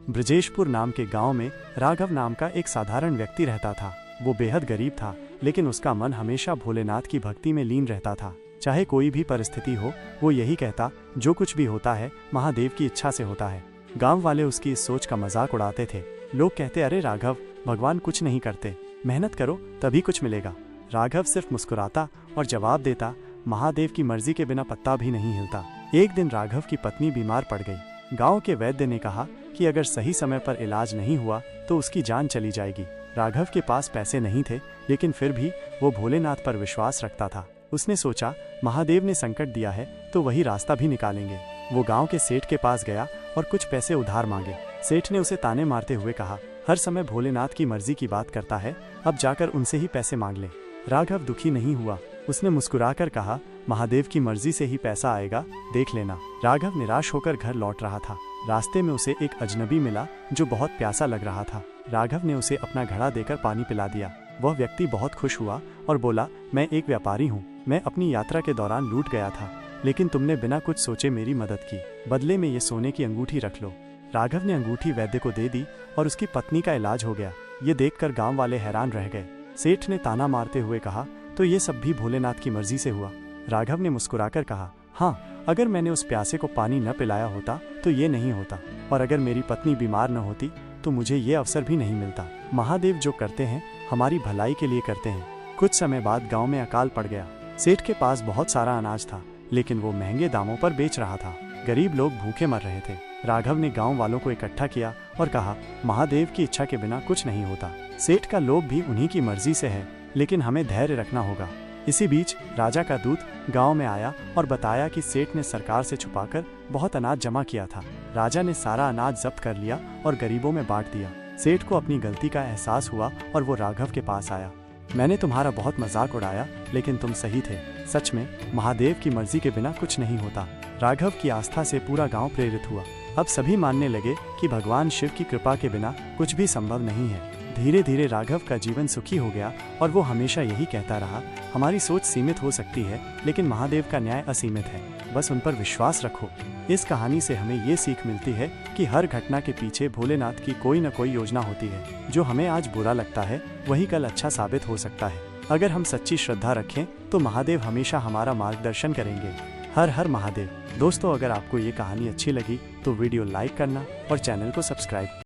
ब्रजेशपुर नाम के गांव में राघव नाम का एक साधारण व्यक्ति रहता था। वो बेहद गरीब था, लेकिन उसका मन हमेशा भोलेनाथ की भक्ति में लीन रहता था। चाहे कोई भी परिस्थिति हो, वो यही कहता, जो कुछ भी होता है महादेव की इच्छा से होता है। गांव वाले उसकी इस सोच का मजाक उड़ाते थे। लोग कहते, अरे राघव, भगवान कुछ नहीं करते, मेहनत करो तभी कुछ मिलेगा। राघव सिर्फ मुस्कुराता और जवाब देता, महादेव की मर्जी के बिना पत्ता भी नहीं हिलता। एक दिन राघव की पत्नी बीमार पड़ गई। गांव के वैद्य ने कहा कि अगर सही समय पर इलाज नहीं हुआ तो उसकी जान चली जाएगी। राघव के पास पैसे नहीं थे, लेकिन फिर भी वो भोलेनाथ पर विश्वास रखता था। उसने सोचा, महादेव ने संकट दिया है तो वही रास्ता भी निकालेंगे। वो गांव के सेठ के पास गया और कुछ पैसे उधार मांगे। सेठ ने उसे ताने मारते हुए कहा, हर समय भोलेनाथ की मर्जी की बात करता है, अब जाकर उनसे ही पैसे मांग ले। राघव दुखी नहीं हुआ। उसने मुस्कुराकर कहा, महादेव की मर्जी से ही पैसा आएगा, देख लेना। राघव निराश होकर घर लौट रहा था। रास्ते में उसे एक अजनबी मिला जो बहुत प्यासा लग रहा था। राघव ने उसे अपना घड़ा देकर पानी पिला दिया। वह व्यक्ति बहुत खुश हुआ और बोला, मैं एक व्यापारी हूँ, मैं अपनी यात्रा के दौरान लूट गया था, लेकिन तुमने बिना कुछ सोचे मेरी मदद की। बदले में ये सोने की अंगूठी रख लो। राघव ने अंगूठी वैद्य को दे दी और उसकी पत्नी का इलाज हो गया। ये देखकर गांव वाले हैरान रह गए। सेठ ने ताना मारते हुए कहा, तो ये सब भी भोलेनाथ की मर्जी से हुआ। राघव ने मुस्कुराकर कहा, हाँ, अगर मैंने उस प्यासे को पानी न पिलाया होता तो ये नहीं होता, और अगर मेरी पत्नी बीमार न होती तो मुझे ये अवसर भी नहीं मिलता। महादेव जो करते हैं हमारी भलाई के लिए करते हैं। कुछ समय बाद गांव में अकाल पड़ गया। सेठ के पास बहुत सारा अनाज था, लेकिन वो महंगे दामों पर बेच रहा था। गरीब लोग भूखे मर रहे थे। राघव ने गांव वालों को इकट्ठा किया और कहा, महादेव की इच्छा के बिना कुछ नहीं होता। सेठ का लोभ भी उन्हीं की मर्जी से है, लेकिन हमें धैर्य रखना होगा। इसी बीच राजा का दूत गांव में आया और बताया कि सेठ ने सरकार से छुपाकर बहुत अनाज जमा किया था। राजा ने सारा अनाज जब्त कर लिया और गरीबों में बांट दिया। सेठ को अपनी गलती का एहसास हुआ और वो राघव के पास आया। मैंने तुम्हारा बहुत मजाक उड़ाया, लेकिन तुम सही थे। सच में महादेव की मर्जी के बिना कुछ नहीं होता। राघव की आस्था से पूरा गांव प्रेरित हुआ। अब सभी मानने लगे कि भगवान शिव की कृपा के बिना कुछ भी संभव नहीं है। धीरे धीरे राघव का जीवन सुखी हो गया और वो हमेशा यही कहता रहा, हमारी सोच सीमित हो सकती है, लेकिन महादेव का न्याय असीमित है, बस उन पर विश्वास रखो। इस कहानी से हमें ये सीख मिलती है कि हर घटना के पीछे भोलेनाथ की कोई न कोई योजना होती है। जो हमें आज बुरा लगता है वही कल अच्छा साबित हो सकता है। अगर हम सच्ची श्रद्धा रखें तो महादेव हमेशा हमारा मार्गदर्शन करेंगे। हर हर महादेव। दोस्तों, अगर आपको ये कहानी अच्छी लगी तो वीडियो लाइक करना और चैनल को सब्सक्राइब